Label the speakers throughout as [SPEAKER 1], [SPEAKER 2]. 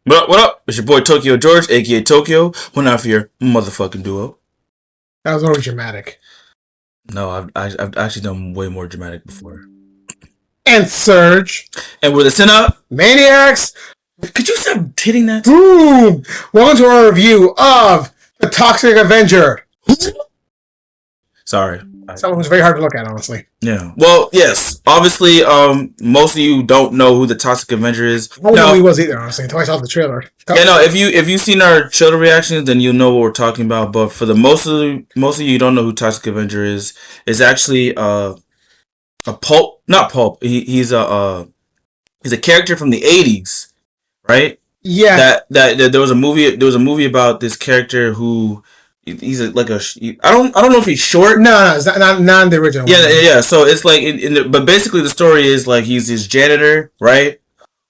[SPEAKER 1] What up? What up? It's your boy Tokyo George, aka Tokyo. One out for your motherfucking duo.
[SPEAKER 2] That was always dramatic.
[SPEAKER 1] No, I've actually done way more dramatic before.
[SPEAKER 2] And Surge.
[SPEAKER 1] And with a Senna,
[SPEAKER 2] Maniacs.
[SPEAKER 1] could you stop hitting that?
[SPEAKER 2] Boom. Welcome to our review of The Toxic Avenger.
[SPEAKER 1] Sorry.
[SPEAKER 2] Someone who's very hard to look at, honestly.
[SPEAKER 1] Yeah. Well, yes. Obviously, most of you don't know who the Toxic Avenger is.
[SPEAKER 2] I don't know who he was either, honestly, until I saw the trailer.
[SPEAKER 1] Yeah, no. If you've seen our trailer reactions, then you'll know what we're talking about. But for the most of you don't know who Toxic Avenger is. It's actually a pulp, not pulp. He's a character from the 80s, right?
[SPEAKER 2] Yeah.
[SPEAKER 1] That there was a movie about this character who he's like a I don't know if he's short.
[SPEAKER 2] No, it's not the original.
[SPEAKER 1] Yeah. So it's like but basically the story is like he's this janitor, right?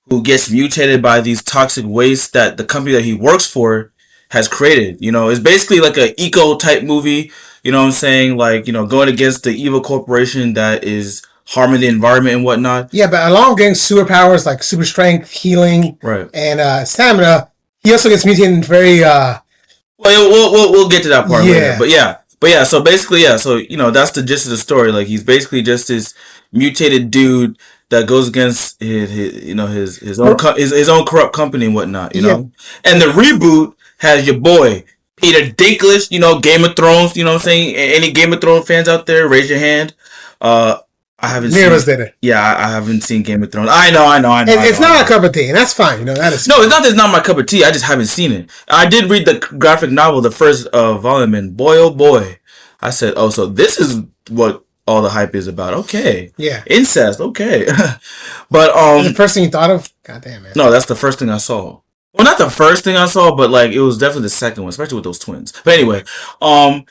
[SPEAKER 1] Who gets mutated by these toxic wastes that the company that he works for has created. You know, it's basically like a eco type movie. You know what I'm saying? Like, you know, going against the evil corporation that is harming the environment and whatnot.
[SPEAKER 2] Yeah, but along with getting superpowers like super strength, healing,
[SPEAKER 1] right,
[SPEAKER 2] and stamina, he also gets mutated in very
[SPEAKER 1] Well, we'll get to that part later.
[SPEAKER 2] Yeah.
[SPEAKER 1] But yeah. So basically, yeah. So you know, that's the gist of the story. Like he's basically just this mutated dude that goes against his own corrupt company and whatnot. You know, and the reboot has your boy Peter Dinklage. You know, Game of Thrones. You know what I'm saying? Any Game of Thrones fans out there, raise your hand. I haven't
[SPEAKER 2] seen. Neither of us did it.
[SPEAKER 1] Yeah, I haven't seen Game of Thrones. I know.
[SPEAKER 2] It's not a cup of tea, and that's fine. You know that is.
[SPEAKER 1] No, it's not that it's not my cup of tea. I just haven't seen it. I did read the graphic novel, the first volume, and boy, oh boy, I said, oh, so this is what all the hype is about. Okay.
[SPEAKER 2] Yeah.
[SPEAKER 1] Incest. Okay. But
[SPEAKER 2] the first thing you thought of? God damn it.
[SPEAKER 1] No, that's the first thing I saw. Well, not the first thing I saw, but like it was definitely the second one, especially with those twins. But anyway, I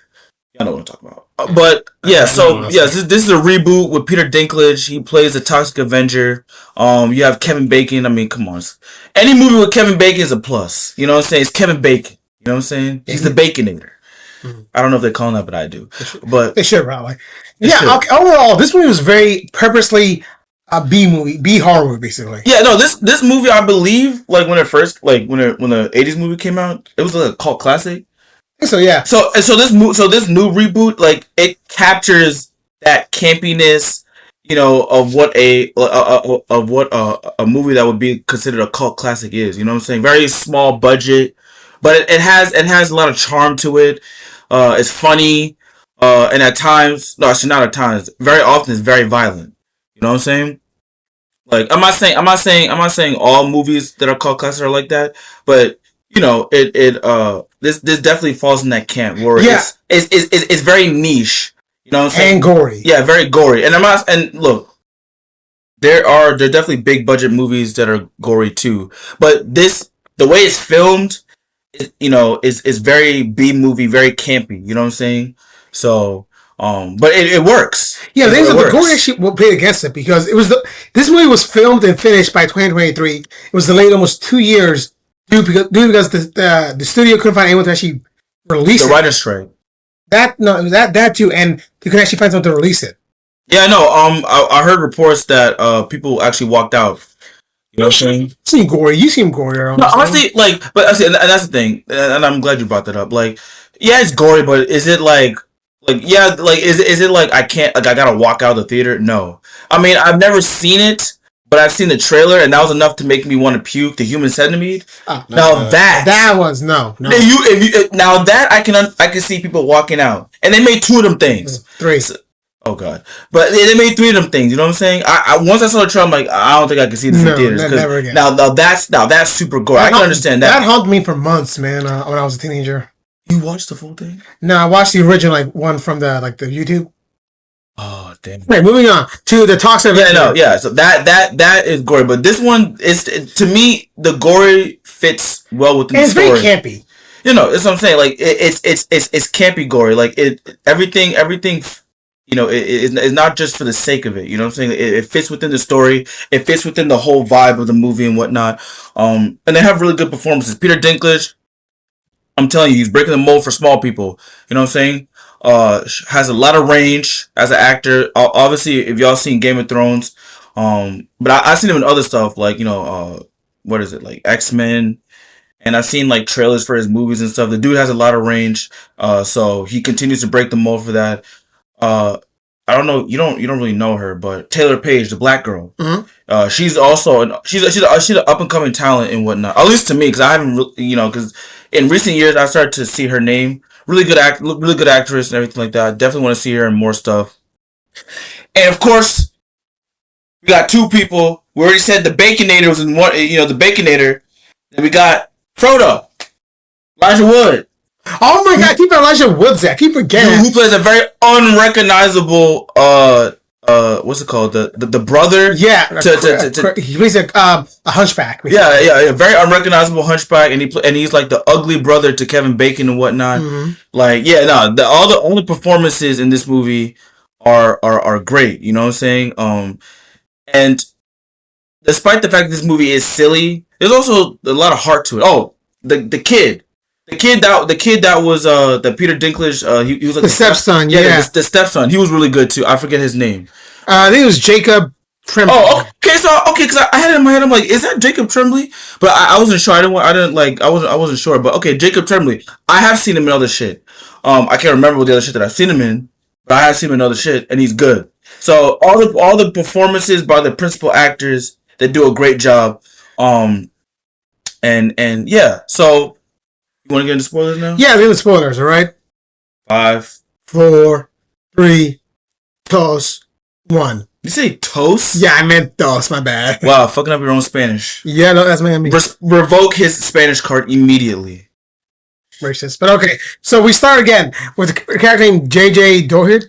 [SPEAKER 1] know what I'm talking about. But yeah, so yeah, this is a reboot with Peter Dinklage. He plays the Toxic Avenger. You have Kevin Bacon. I mean, come on. Any movie with Kevin Bacon is a plus. You know what I'm saying? It's Kevin Bacon. You know what I'm saying? He's the Baconator. Mm-hmm. I don't know if they call him that, but I do. But
[SPEAKER 2] they should probably. Okay, overall, this movie was very purposely a B movie, B horror movie, basically.
[SPEAKER 1] Yeah, no, this movie, I believe, like when the 80s movie came out, it was like a cult classic.
[SPEAKER 2] So yeah.
[SPEAKER 1] So this new reboot, like it captures that campiness, you know, of what a movie that would be considered a cult classic is. You know what I'm saying? Very small budget, but it has a lot of charm to it. It's funny, and at times, no, actually not at times. Very often, it's very violent. You know what I'm saying? Like I'm not saying all movies that are cult classics are like that, but you know, this definitely falls in that camp where it's very niche. You know what I'm saying?
[SPEAKER 2] And gory.
[SPEAKER 1] Yeah, very gory. And look, there are definitely big budget movies that are gory too. But the way it's filmed, is very B movie, very campy. You know what I'm saying? So, but it works.
[SPEAKER 2] Yeah, the gory actually will play against it because this movie was filmed and finished by 2023. It was delayed almost 2 years. Because the studio couldn't find anyone to actually release it.
[SPEAKER 1] The writer's strike.
[SPEAKER 2] That too, and they couldn't actually find someone to release it.
[SPEAKER 1] Yeah, no. I heard reports that people actually walked out. You know what I'm saying?
[SPEAKER 2] You seem gory.
[SPEAKER 1] No, honestly, and that's the thing, and I'm glad you brought that up. Like, yeah, it's gory, but is it is it like I gotta walk out of the theater? No. I mean, I've never seen it. But I've seen the trailer, and that was enough to make me want to puke. The Human Centipede.
[SPEAKER 2] That was no.
[SPEAKER 1] Now that I can see people walking out, and they made 2 of them things.
[SPEAKER 2] 3.
[SPEAKER 1] So, oh god! But they made 3 of them things. You know what I'm saying? I once I saw the trailer, I'm like, I don't think I can see this in theaters.
[SPEAKER 2] Never again.
[SPEAKER 1] Now that's super gory. I can understand that.
[SPEAKER 2] That haunted me for months, man. When I was a teenager.
[SPEAKER 1] You watched the full thing?
[SPEAKER 2] No, I watched the original one from the YouTube.
[SPEAKER 1] Oh damn!
[SPEAKER 2] Right, moving on to the Toxic Avenger.
[SPEAKER 1] Yeah. So that is gory, but this one is, to me, the gory fits well within the story.
[SPEAKER 2] It's very campy.
[SPEAKER 1] You know, that's what I'm saying. Like it's campy gory. Like everything. You know, it's not just for the sake of it. You know what I'm saying? It fits within the story. It fits within the whole vibe of the movie and whatnot. And they have really good performances. Peter Dinklage, I'm telling you, he's breaking the mold for small people. You know what I'm saying? Has a lot of range as an actor. Obviously, if y'all seen Game of Thrones, but I've seen him in other stuff like, what is it, like X-Men, and I've seen like trailers for his movies and stuff. The dude has a lot of range, so he continues to break the mold for that. Uh, I don't know, you don't really know her, but Taylor Page, the black girl, she's also she's an up and coming talent and whatnot. At least to me, because I haven't because in recent years I started to see her name. Really good actress and everything like that. I definitely want to see her in more stuff. And of course, we got two people. We already said the Baconator was in one. The Baconator. And we got Frodo, Elijah Wood.
[SPEAKER 2] Oh my God! Keep Elijah Woods at. Keep forgetting.
[SPEAKER 1] Who plays a very unrecognizable what's it called, the brother?
[SPEAKER 2] Yeah, he plays a hunchback.
[SPEAKER 1] Yeah, a very unrecognizable hunchback, and he's like the ugly brother to Kevin Bacon and whatnot. Like, yeah, no, all the performances in this movie are great. You know what I'm saying? And despite the fact that this movie is silly, there's also a lot of heart to it. Oh, the kid. The kid that was the Peter Dinklage, he was like
[SPEAKER 2] the stepson. Yeah,
[SPEAKER 1] the stepson. He was really good too. I forget his name.
[SPEAKER 2] I think it was Jacob Tremblay.
[SPEAKER 1] Oh, okay, because I had it in my head. I'm like, is that Jacob Tremblay? But I wasn't sure. I wasn't sure. But okay, Jacob Tremblay. I have seen him in other shit. I can't remember what the other shit that I've seen him in, but I have seen him in other shit, and he's good. So all the performances by the principal actors, they do a great job. And yeah, so. You want to get into spoilers now?
[SPEAKER 2] Yeah, the spoilers, all right?
[SPEAKER 1] 5,
[SPEAKER 2] 4, 3, toast, 1.
[SPEAKER 1] You say toast?
[SPEAKER 2] Yeah, I meant dos, my bad.
[SPEAKER 1] Wow, fucking up your own Spanish.
[SPEAKER 2] Yeah, no, that's my
[SPEAKER 1] Revoke his Spanish card immediately.
[SPEAKER 2] Racist. But okay, so we start again with a character named J.J. Doherty.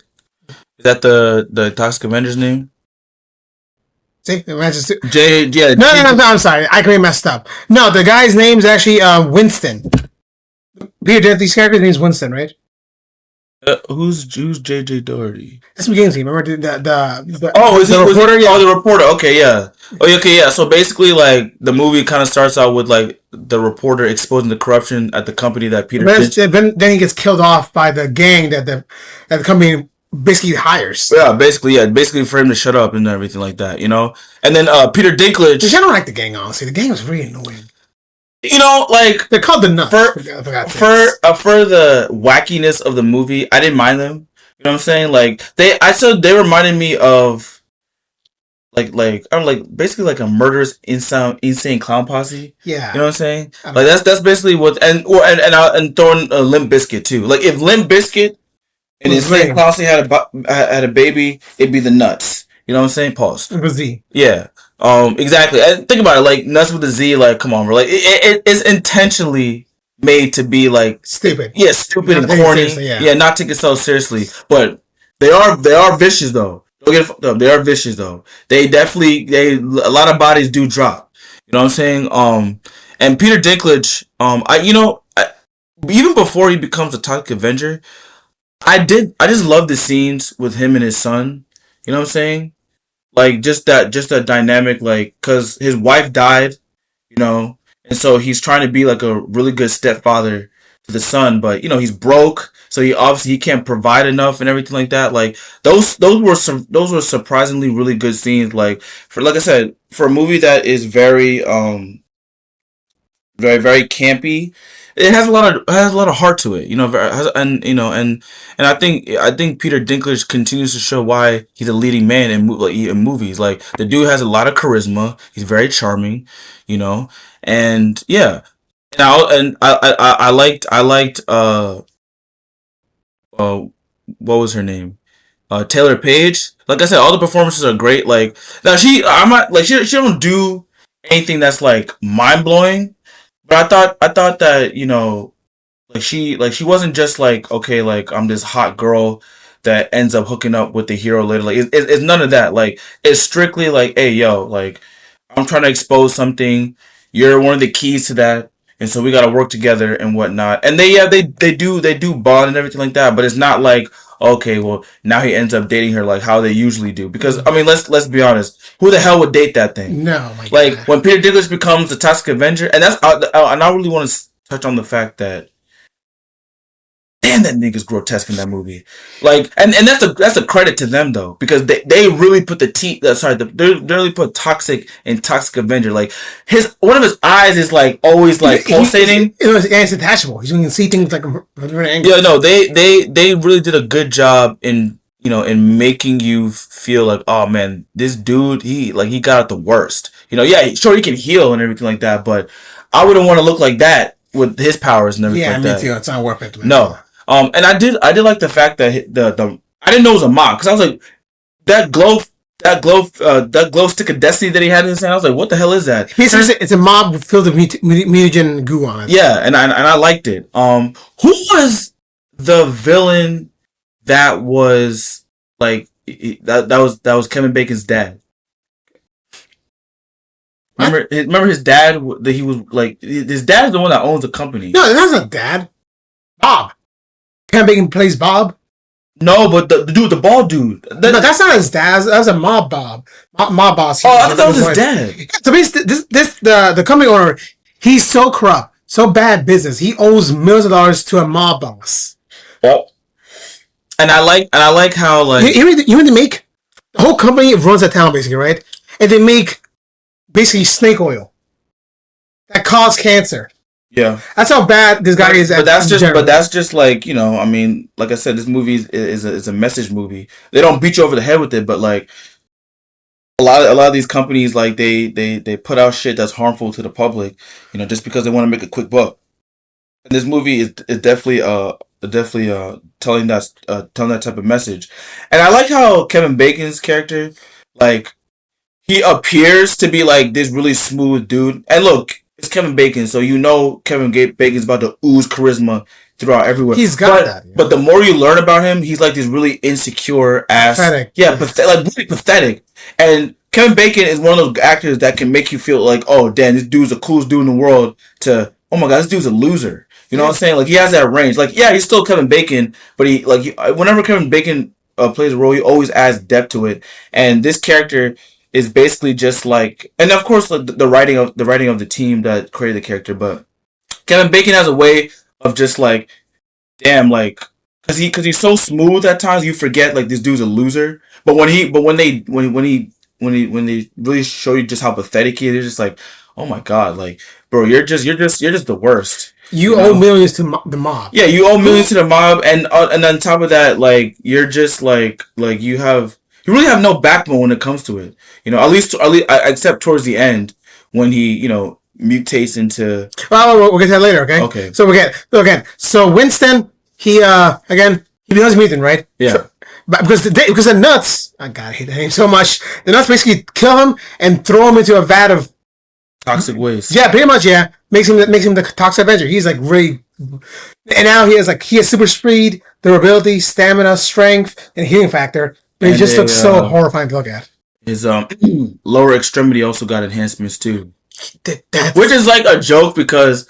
[SPEAKER 1] Is that the Toxic Avenger's name?
[SPEAKER 2] See, imagine
[SPEAKER 1] yeah.
[SPEAKER 2] No, I'm sorry. I could be messed up. No, the guy's name's actually Winston. Peter Dinklage's character's name's Winston, right?
[SPEAKER 1] Who's J.J. Doherty?
[SPEAKER 2] That's the beginning team. Remember the
[SPEAKER 1] reporter? Yeah. Oh, the reporter. Okay, yeah. Oh, okay, yeah. So basically, like, the movie kind of starts out with like the reporter exposing the corruption at the company that Peter.
[SPEAKER 2] Then he gets killed off by the gang that the company basically hires.
[SPEAKER 1] Yeah, basically for him to shut up and everything like that, And then Peter Dinklage.
[SPEAKER 2] Which I don't like the gang, honestly. The gang was really annoying.
[SPEAKER 1] Like
[SPEAKER 2] they're called the Nuts.
[SPEAKER 1] For the wackiness of the movie, I didn't mind them. You know what I'm saying? Like they reminded me of like I'm like basically like a murderous insane clown posse.
[SPEAKER 2] Yeah,
[SPEAKER 1] you know what I'm saying? Like that's basically what and throwing a Limp Bizkit too. Like if Limp Bizkit and Insane Clown Posse had a baby, it'd be the Nuts. You know what I'm saying? Pause.
[SPEAKER 2] With Z.
[SPEAKER 1] Yeah. Exactly. And think about it, like Nuts with a Z, like come on, bro. Like it's intentionally made to be like
[SPEAKER 2] stupid.
[SPEAKER 1] Yeah, stupid and corny. Yeah, not take itself seriously. But they are vicious though. Don't get fucked up. They are vicious though. They a lot of bodies do drop. You know what I'm saying? And Peter Dinklage, even before he becomes a Toxic Avenger, I just love the scenes with him and his son. You know what I'm saying? Like just that dynamic, like because his wife died, and so he's trying to be like a really good stepfather to the son, but he's broke, so he can't provide enough and everything like that. Like those were surprisingly really good scenes. Like I said, for a movie that is very very very campy. It has a lot of heart to it, and I think Peter Dinklage continues to show why he's a leading man in movies. Like the dude has a lot of charisma. He's very charming, and yeah, and I liked what was her name? Taylor Page. Like I said, all the performances are great. Like now she don't do anything that's like mind blowing. But I thought that she wasn't just like, okay, like I'm this hot girl that ends up hooking up with the hero later. Like it's none of that. Like it's strictly like, hey yo, like I'm trying to expose something. You're one of the keys to that, and so we got to work together and whatnot. And they do bond and everything like that. But it's not like, okay, well now he ends up dating her like how they usually do. Because I mean, let's be honest, who the hell would date that thing?
[SPEAKER 2] No, my
[SPEAKER 1] like
[SPEAKER 2] God.
[SPEAKER 1] When Peter Dinklage becomes the Toxic Avenger, and that's and I really want to touch on the fact that damn, that nigga's grotesque in that movie. Like, and that's a credit to them though, because they really put they really put toxic in Toxic Avenger. Like one of his eyes is like always like pulsating.
[SPEAKER 2] It's detachable. You can see things like from different angles.
[SPEAKER 1] Yeah, no, they really did a good job in in making you feel like, oh man, this dude he got out the worst. Yeah, sure he can heal and everything like that, but I wouldn't want to look like that with his powers and everything like that.
[SPEAKER 2] Yeah, me too. It's not worth it.
[SPEAKER 1] No. And I did like the fact that the I didn't know it was a mock, because I was like, that glow stick of destiny that he had in his hand. I was like, what the hell is that?
[SPEAKER 2] It's a mob filled with mutagen goo on it.
[SPEAKER 1] Yeah, and I liked it. Who was the villain that was like that was Kevin Bacon's dad? Remember his dad? That he was like, his dad's the one that owns the company.
[SPEAKER 2] No, that's not dad. Bob. Kevin Bacon plays Bob.
[SPEAKER 1] No, but the dude, the bald dude.
[SPEAKER 2] No, that's not his dad. That's a mob boss.
[SPEAKER 1] Oh, I thought that was his dad.
[SPEAKER 2] So basically, the company owner, he's so corrupt, so bad business. He owes millions of dollars to a mob boss.
[SPEAKER 1] Oh. And I like how like
[SPEAKER 2] you know they make the whole company runs that town basically, right? And they make basically snake oil that causes cancer.
[SPEAKER 1] Yeah,
[SPEAKER 2] that's how bad this guy is.
[SPEAKER 1] But that's just like, I mean, like I said, this movie is a message movie. They don't beat you over the head with it, but like a lot of these companies, like they put out shit that's harmful to the public, just because they want to make a quick buck. And this movie is definitely telling that type of message. And I like how Kevin Bacon's character, like, he appears to be like this really smooth dude. And look, it's Kevin Bacon, so Kevin Bacon's about to ooze charisma throughout everywhere.
[SPEAKER 2] He's got that. Yeah.
[SPEAKER 1] But the more you learn about him, he's like this really insecure ass.
[SPEAKER 2] Pathetic.
[SPEAKER 1] Yeah, like really pathetic. And Kevin Bacon is one of those actors that can make you feel like, oh damn, this dude's the coolest dude in the world, to, oh my god, this dude's a loser. You know what I'm saying? Like, he has that range. Like, yeah, he's still Kevin Bacon, but whenever Kevin Bacon plays a role, he always adds depth to it. And this character is basically just like, and of course the writing of the team that created the character, but Kevin Bacon has a way of just like, damn, like, cause he's so smooth at times you forget like this dude's a loser. But when they really show you just how pathetic he is, it's just like, oh my god, like, bro, you're just the worst.
[SPEAKER 2] You owe millions to the mob.
[SPEAKER 1] Yeah, you owe millions to the mob, and on top of that, like, you're just like you really have no backbone when it comes to it. At least except towards the end when he mutates into. Well,
[SPEAKER 2] we'll get to that later. Okay.
[SPEAKER 1] Okay.
[SPEAKER 2] So So Winston, he becomes mutant, right?
[SPEAKER 1] Yeah.
[SPEAKER 2] So, but because the nuts, I hate that name so much. The nuts basically kill him and throw him into a vat of
[SPEAKER 1] toxic waste.
[SPEAKER 2] Yeah, pretty much. Yeah, makes him the Toxic Avenger. He's like really, and now he has super speed, durability, stamina, strength, and healing factor. But he just looks so horrifying to look at.
[SPEAKER 1] His lower extremity also got enhancements too, which is like a joke because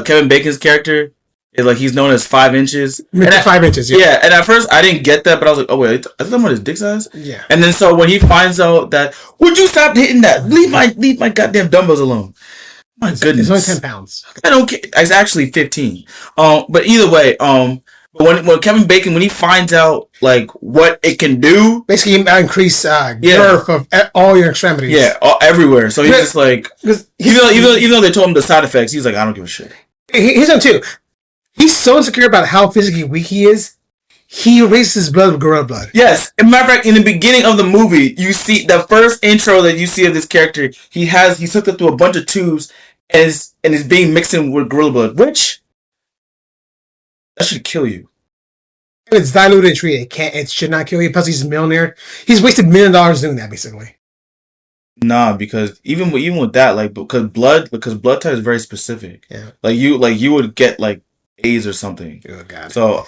[SPEAKER 1] Kevin Bacon's character is like, he's known as 5 inches.
[SPEAKER 2] 5 inches. Yeah.
[SPEAKER 1] Yeah, and at first I didn't get that, but I was like, oh wait, I thought about his dick size.
[SPEAKER 2] Yeah.
[SPEAKER 1] And then so when he finds out that, would you stop hitting that? Leave my goddamn dumbbells alone. My goodness,
[SPEAKER 2] it's only 10 pounds.
[SPEAKER 1] I don't care. It's actually 15. But either way, when Kevin Bacon, when he finds out like what it can do,
[SPEAKER 2] basically increase girth of all your extremities.
[SPEAKER 1] Yeah, everywhere. So he's just like, even though they told him the side effects, he's like, I don't give a shit.
[SPEAKER 2] He's on too. He's so insecure about how physically weak he is. He raises his blood with gorilla blood.
[SPEAKER 1] Yes. As a matter of fact, in the beginning of the movie, you see the first intro that you see of this character. He's hooked up to a bunch of tubes and is being mixed in with gorilla blood, which that should kill you.
[SPEAKER 2] It's diluted and treated. It should not kill you. Plus, he's a millionaire. He's wasted $1 million doing that, basically.
[SPEAKER 1] Nah, because even with that, like, because blood type is very specific.
[SPEAKER 2] Yeah.
[SPEAKER 1] Like you would get like AIDS or something.
[SPEAKER 2] Oh god.
[SPEAKER 1] So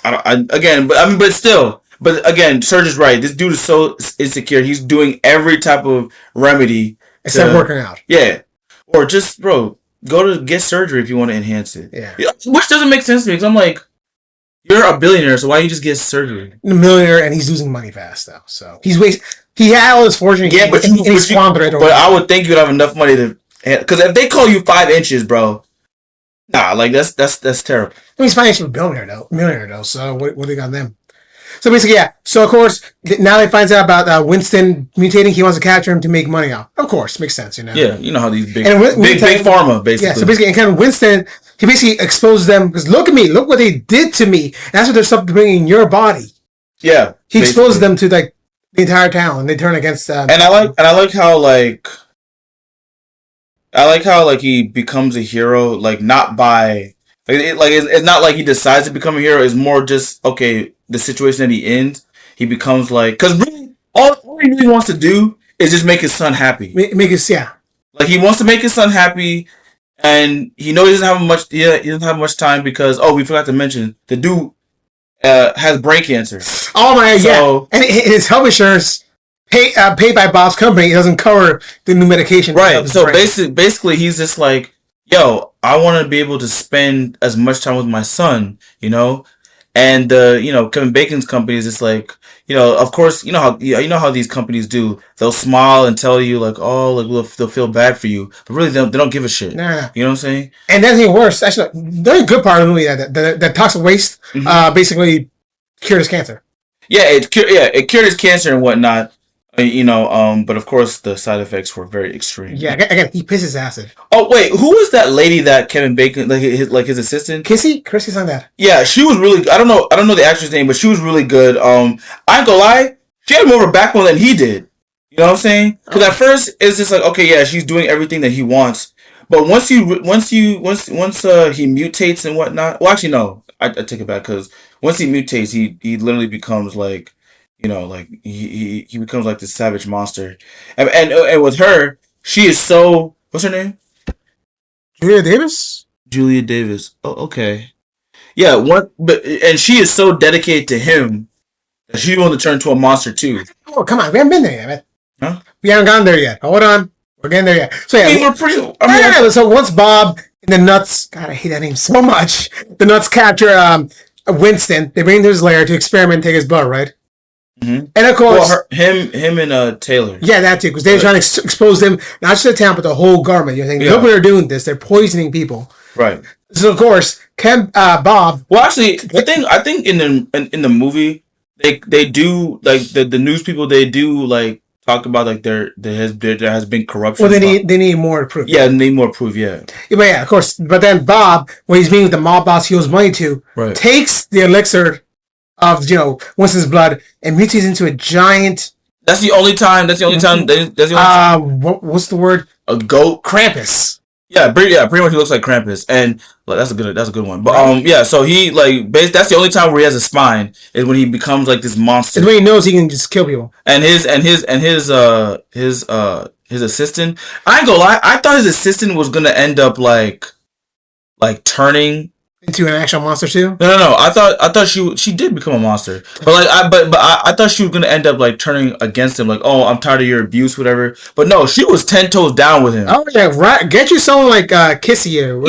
[SPEAKER 1] but again, Serge is right. This dude is so insecure. He's doing every type of remedy
[SPEAKER 2] except working out.
[SPEAKER 1] Yeah. Or just, bro, go to get surgery if you want to enhance it.
[SPEAKER 2] Yeah.
[SPEAKER 1] Which doesn't make sense to me, because I'm like, you're a billionaire, so why don't you just get surgery?
[SPEAKER 2] A millionaire, and he's losing money fast though. So he had all his fortune.
[SPEAKER 1] Yeah, but I would think you'd have enough money to, because if they call you 5 inches, bro, Nah, like that's terrible.
[SPEAKER 2] I mean, he's financially millionaire though. So what do you got them? So basically, yeah. So of course, now they finds out about Winston mutating. He wants to capture him to make money off. Of course, makes sense, you know.
[SPEAKER 1] Yeah, you know how these
[SPEAKER 2] And
[SPEAKER 1] big pharma basically.
[SPEAKER 2] Yeah. So basically, and kind of Winston, he basically exposed them because look at me, look what they did to me. That's what they're supposed to bring in your body.
[SPEAKER 1] Yeah,
[SPEAKER 2] he exposed them to like the entire town, and they turn against.
[SPEAKER 1] And I like how like he becomes a hero, like not by it's not like he decides to become a hero. It's more just okay, the situation that he ends, he becomes like because really all he really wants to do is just make his son happy.
[SPEAKER 2] Make his
[SPEAKER 1] like he wants to make his son happy, and he knows he doesn't have much. Yeah, he doesn't have much time because we forgot to mention the dude has brain cancer.
[SPEAKER 2] Oh my yeah, and his health insurance. Paid by Bob's company, it doesn't cover the new medication.
[SPEAKER 1] Right. So basically, he's just like, yo, I want to be able to spend as much time with my son, you know, and Kevin Bacon's company is just like, of course, you know how these companies do. They'll smile and tell you like, oh, like they'll feel bad for you, but really they don't give a shit.
[SPEAKER 2] Nah.
[SPEAKER 1] You know what I'm saying?
[SPEAKER 2] And that's even worse. Actually, the good part of the movie that toxic waste basically cured his cancer.
[SPEAKER 1] Yeah, it cured his cancer and whatnot. But of course the side effects were very extreme.
[SPEAKER 2] Yeah, again, he pisses acid.
[SPEAKER 1] Oh wait, who was that lady that Kevin Bacon, like his assistant?
[SPEAKER 2] Chrissy's on that.
[SPEAKER 1] Yeah, she was really. I don't know the actress name, but she was really good. I ain't gonna lie, she had more of a backbone than he did. You know what I'm saying? Because at first it's just like, okay, yeah, she's doing everything that he wants, but once he mutates and whatnot. Well, actually, no, I take it back because once he mutates, he literally becomes like. Like he becomes like this savage monster, and with her, she is so. What's her name?
[SPEAKER 2] Julia Davis.
[SPEAKER 1] Julia Davis. Oh, okay. Yeah. And she is so dedicated to him that she want to turn into a monster too.
[SPEAKER 2] Oh come on, we haven't been there yet, man.
[SPEAKER 1] Huh?
[SPEAKER 2] We haven't gone there yet. Hold on, we're getting there yet. So yeah,
[SPEAKER 1] I mean, we're pretty.
[SPEAKER 2] So once Bob and the Nuts, God, I hate that name so much. The Nuts capture Winston. They bring him to his lair to experiment and take his blood, right?
[SPEAKER 1] Mm-hmm.
[SPEAKER 2] And of course,
[SPEAKER 1] him and Taylor.
[SPEAKER 2] Yeah, that too, because they're trying to expose them not just the town but the whole government. You're thinking, look what they're doing. They're poisoning people.
[SPEAKER 1] Right.
[SPEAKER 2] So of course, Bob.
[SPEAKER 1] Well, actually, I think in the movie they do like the news people they do like talk about like there has been corruption.
[SPEAKER 2] Well, they need more proof.
[SPEAKER 1] Yeah, they need more proof. Yeah.
[SPEAKER 2] But yeah, of course. But then Bob, when he's meeting with the mob boss he owes money to, takes the elixir of Winston's blood and mutates into a giant.
[SPEAKER 1] That's the only time. What's
[SPEAKER 2] the word?
[SPEAKER 1] A goat.
[SPEAKER 2] Krampus.
[SPEAKER 1] Yeah, pretty much he looks like Krampus, and that's a good one. But yeah, so he that's the only time where he has a spine is when he becomes like this monster.
[SPEAKER 2] It's when he knows he can just kill people.
[SPEAKER 1] And his assistant. I ain't gonna lie, I thought his assistant was gonna end up like turning
[SPEAKER 2] into an actual monster too?
[SPEAKER 1] No. I thought she did become a monster, but like I thought she was gonna end up like turning against him, like, oh, I'm tired of your abuse, whatever. But no, she was 10 toes down with him.
[SPEAKER 2] Oh yeah, right. Get you someone like Kissy or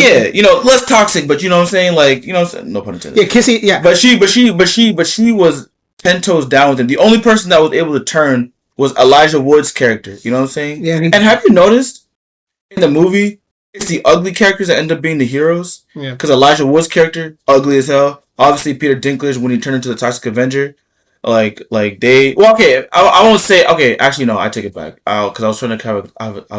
[SPEAKER 1] less toxic, but you know what I'm saying, like no pun intended.
[SPEAKER 2] Yeah, Kissy, yeah.
[SPEAKER 1] But she was 10 toes down with him. The only person that was able to turn was Elijah Wood's character. You know what I'm saying?
[SPEAKER 2] Yeah.
[SPEAKER 1] And have you noticed in the movie? It's the ugly characters that end up being the heroes.
[SPEAKER 2] Yeah.
[SPEAKER 1] Because Elijah Wood's character, ugly as hell. Obviously, Peter Dinklage, when he turned into the Toxic Avenger, like they. Well, okay, I won't say. Okay, actually, no, I take it back. Because I was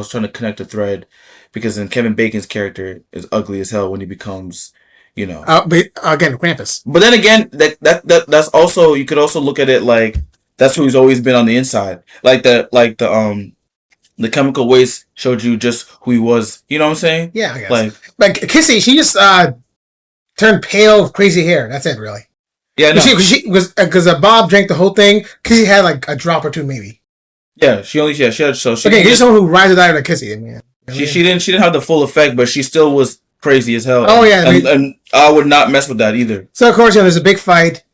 [SPEAKER 1] trying to connect the thread, because then Kevin Bacon's character is ugly as hell when he becomes,
[SPEAKER 2] But again, Krampus.
[SPEAKER 1] But then again, that's also, you could also look at it like that's who he's always been on the inside, the chemical waste showed you just who he was. You know what I'm saying?
[SPEAKER 2] Yeah, I guess. Like Kissy, she just turned pale with crazy hair. That's it, really.
[SPEAKER 1] Yeah, no.
[SPEAKER 2] She was because Bob drank the whole thing. Kissy had like a drop or two, maybe.
[SPEAKER 1] Yeah, she had. So she.
[SPEAKER 2] Okay, here's someone who rides or died like Kissy.
[SPEAKER 1] She didn't have the full effect, but she still was crazy as hell.
[SPEAKER 2] Oh yeah,
[SPEAKER 1] and I would not mess with that either.
[SPEAKER 2] So of course, there's a big fight.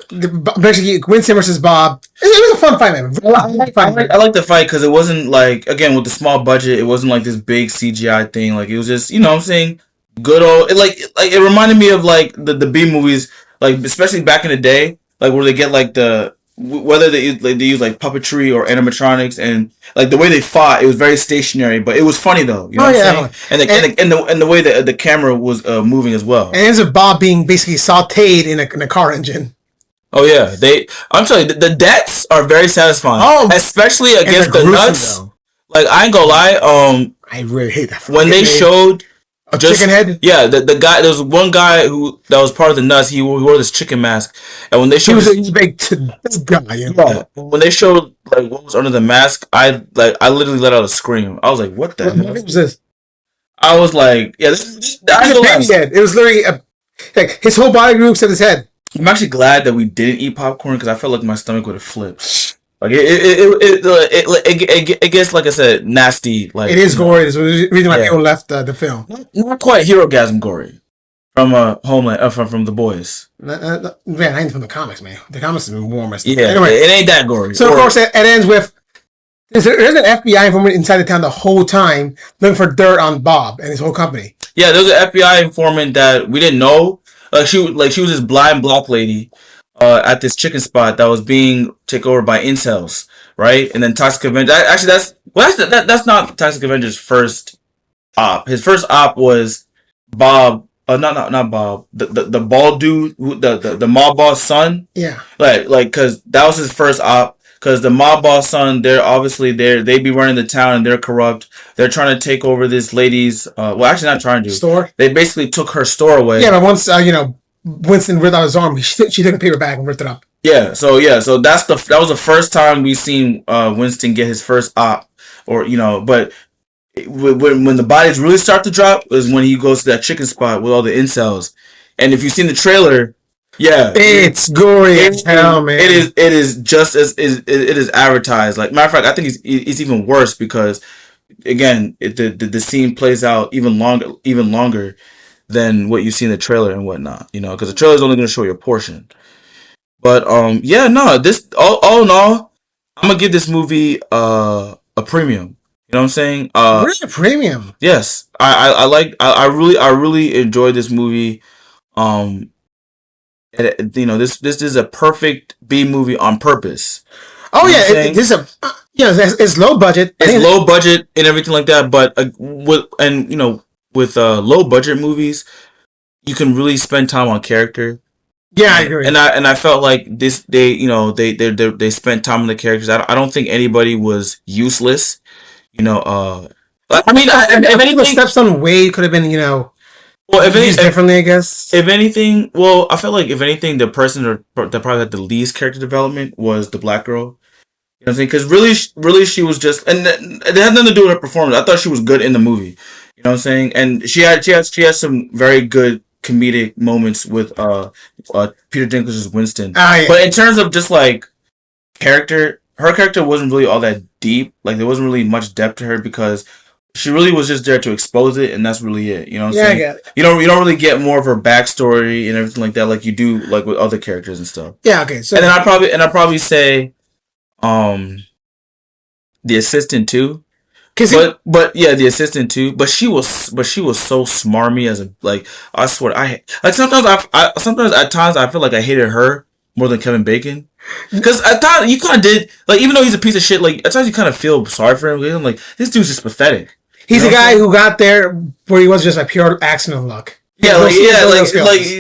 [SPEAKER 2] Basically, Winston versus Bob. It was a fun fight, man.
[SPEAKER 1] I like the fight because it wasn't like, again, with the small budget, it wasn't like this big CGI thing. Like, it was just, what I'm saying, good old. It reminded me of like the B movies, like especially back in the day, like where they get like the whether they use like puppetry or animatronics, and like the way they fought, it was very stationary, but it was funny though. You know what I'm saying? And the way that the camera was moving as well.
[SPEAKER 2] And ends up Bob being basically sautéed in a car engine.
[SPEAKER 1] Oh yeah, I'm telling you, the deaths are very satisfying.
[SPEAKER 2] Oh,
[SPEAKER 1] especially against the nuts. Though. Like I ain't gonna lie.
[SPEAKER 2] I really hate that.
[SPEAKER 1] When they showed
[SPEAKER 2] a chicken head.
[SPEAKER 1] Yeah, the guy. There was one guy that was part of the nuts. He wore this chicken mask, and when they showed,
[SPEAKER 2] he was a big guy.
[SPEAKER 1] Yeah. When they showed like what was under the mask, I literally let out a scream. I was like, "What the hell
[SPEAKER 2] was this?"
[SPEAKER 1] I was like, "Yeah, this
[SPEAKER 2] head. It was literally like his whole body grew except his head."
[SPEAKER 1] I'm actually glad that we didn't eat popcorn because I felt like my stomach would have flipped. Like it gets, like I said, nasty. Like
[SPEAKER 2] it is gory. There's a reason why people left the film.
[SPEAKER 1] Not quite Hero-gasm gory from Homeland from The Boys.
[SPEAKER 2] Man, I ain't from the comics, man. The comics have been warm.
[SPEAKER 1] Yeah, anyway, it ain't that gory.
[SPEAKER 2] So of course it ends with there's an FBI informant inside the town the whole time looking for dirt on Bob and his whole company.
[SPEAKER 1] Yeah, there was an FBI informant that we didn't know. She was this blind black lady at this chicken spot that was being taken over by incels, right? And then Toxic Avenger. Actually, that's not Toxic Avenger's first op. His first op was Bob. Not Bob. The bald dude, the mob boss son.
[SPEAKER 2] Yeah.
[SPEAKER 1] Like, because that was his first op. Because the mob boss son, they be running the town and they're corrupt. They're trying to take over this lady's. Well, actually, not trying to.
[SPEAKER 2] Store.
[SPEAKER 1] They basically took her store away.
[SPEAKER 2] Yeah, but once Winston ripped out his arm, she took a paper bag and ripped it up.
[SPEAKER 1] So that was the first time we seen Winston get his first op, or but when the bodies really start to drop is when he goes to that chicken spot with all the incels, and if you've seen the trailer, yeah,
[SPEAKER 2] it's gory as hell, man.
[SPEAKER 1] It is just as it is advertised. Like matter of fact, I think it's even worse because again, the scene plays out even longer than what you see in the trailer and whatnot. Because the trailer is only going to show you a portion. But this all in all, I'm gonna give this movie a premium. You know what I'm saying?
[SPEAKER 2] Really a premium?
[SPEAKER 1] Yes, I really enjoyed this movie. This is a perfect B movie on purpose.
[SPEAKER 2] Oh yeah, this is it's low budget.
[SPEAKER 1] It's low budget and everything like that. But with low budget movies, you can really spend time on character.
[SPEAKER 2] Yeah, I agree.
[SPEAKER 1] And I felt like this they spent time on the characters. I don't think anybody was useless. I mean, if anything,
[SPEAKER 2] Stepson Wade could have been
[SPEAKER 1] well, if anything,
[SPEAKER 2] differently, I guess.
[SPEAKER 1] If anything, well, I felt like if anything, the person that probably had the least character development was the black girl. You know what I'm saying? Because really, she was just, and it had nothing to do with her performance. I thought she was good in the movie. You know what I'm saying? And she had some very good comedic moments with Peter Dinklage's Winston.
[SPEAKER 2] Yeah.
[SPEAKER 1] But in terms of just like character, her character wasn't really all that deep. Like there wasn't really much depth to her because she really was just there to expose it, and that's really it. You know what I'm saying?
[SPEAKER 2] I get it.
[SPEAKER 1] You don't really get more of her backstory and everything like that, like you do like with other characters and stuff.
[SPEAKER 2] Yeah, okay. So
[SPEAKER 1] and then I'd probably say, the assistant too. The assistant too. But she was so smarmy as I swear sometimes at times I feel like I hated her more than Kevin Bacon. Because at times you kind of did even though he's a piece of shit, at times you kind of feel sorry for him. I'm like, this dude's just pathetic.
[SPEAKER 2] He's a guy who got there where he was just by pure accident luck.
[SPEAKER 1] Yeah,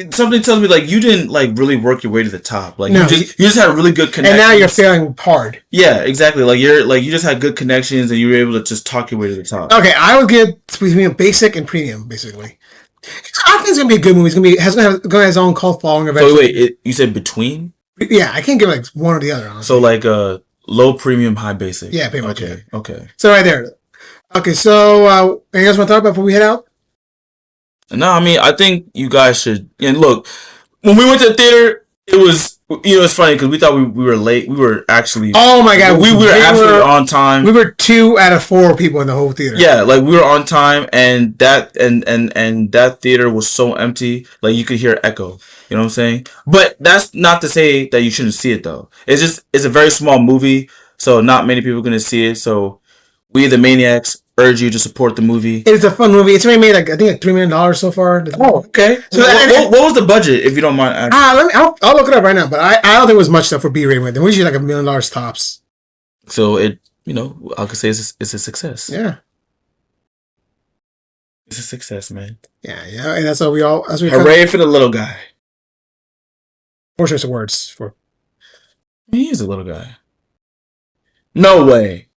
[SPEAKER 1] something tells me you didn't really work your way to the top. You just had really good connections.
[SPEAKER 2] And now you're failing hard.
[SPEAKER 1] Yeah, exactly. You just had good connections and you were able to just talk your way to the top.
[SPEAKER 2] Okay, I would give between basic and premium, basically. I think it's gonna be a good movie. It's gonna have its own cult following eventually.
[SPEAKER 1] So wait, you said between?
[SPEAKER 2] Yeah, I can't give one or the other. Honestly.
[SPEAKER 1] So low premium, high basic.
[SPEAKER 2] Yeah, pretty much.
[SPEAKER 1] Okay.
[SPEAKER 2] So right there. Okay, so anything else want to talk about before we head out?
[SPEAKER 1] No, I mean, I think you guys should. And look, when we went to the theater, it was it's funny because we thought we were late. We were actually.
[SPEAKER 2] Oh my god,
[SPEAKER 1] we were absolutely on time.
[SPEAKER 2] We were 2 out of 4 people in the whole theater.
[SPEAKER 1] Yeah, we were on time, and that theater was so empty, you could hear echo. You know what I'm saying? But that's not to say that you shouldn't see it though. It's a very small movie, so not many people are gonna see it. So we the maniacs urge you to support the movie.
[SPEAKER 2] It's a fun movie. It's already made like I think like $3 million so far.
[SPEAKER 1] Oh, okay. So what was the budget, if you don't mind asking?
[SPEAKER 2] I'll look it up right now, but I don't think it was much stuff for B-rated with. It was usually like $1 million tops.
[SPEAKER 1] So it, I could say it's a success.
[SPEAKER 2] Yeah.
[SPEAKER 1] It's a success, man.
[SPEAKER 2] Yeah, and that's what we all.
[SPEAKER 1] Hooray for the little guy.
[SPEAKER 2] Four choice awards for.
[SPEAKER 1] He is a little guy. No way.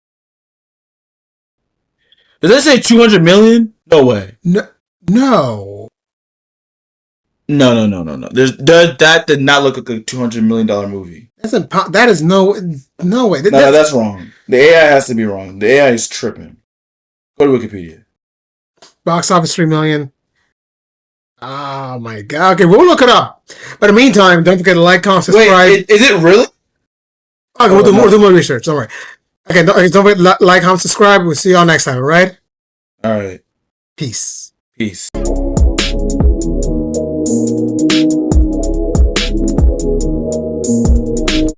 [SPEAKER 1] Does that say 200 million? No way.
[SPEAKER 2] No.
[SPEAKER 1] No. That did not look like a $200 million movie.
[SPEAKER 2] That is no way.
[SPEAKER 1] No, that's wrong. The AI has to be wrong. The AI is tripping. Go to Wikipedia.
[SPEAKER 2] Box office 3 million. Oh my god. Okay, we'll look it up. But in the meantime, don't forget to like, comment, subscribe.
[SPEAKER 1] Wait, is it really?
[SPEAKER 2] Okay, we'll do more research. Don't worry. Okay, don't forget to like, comment, subscribe. We'll see y'all next time, alright?
[SPEAKER 1] Alright.
[SPEAKER 2] Peace.
[SPEAKER 1] Peace.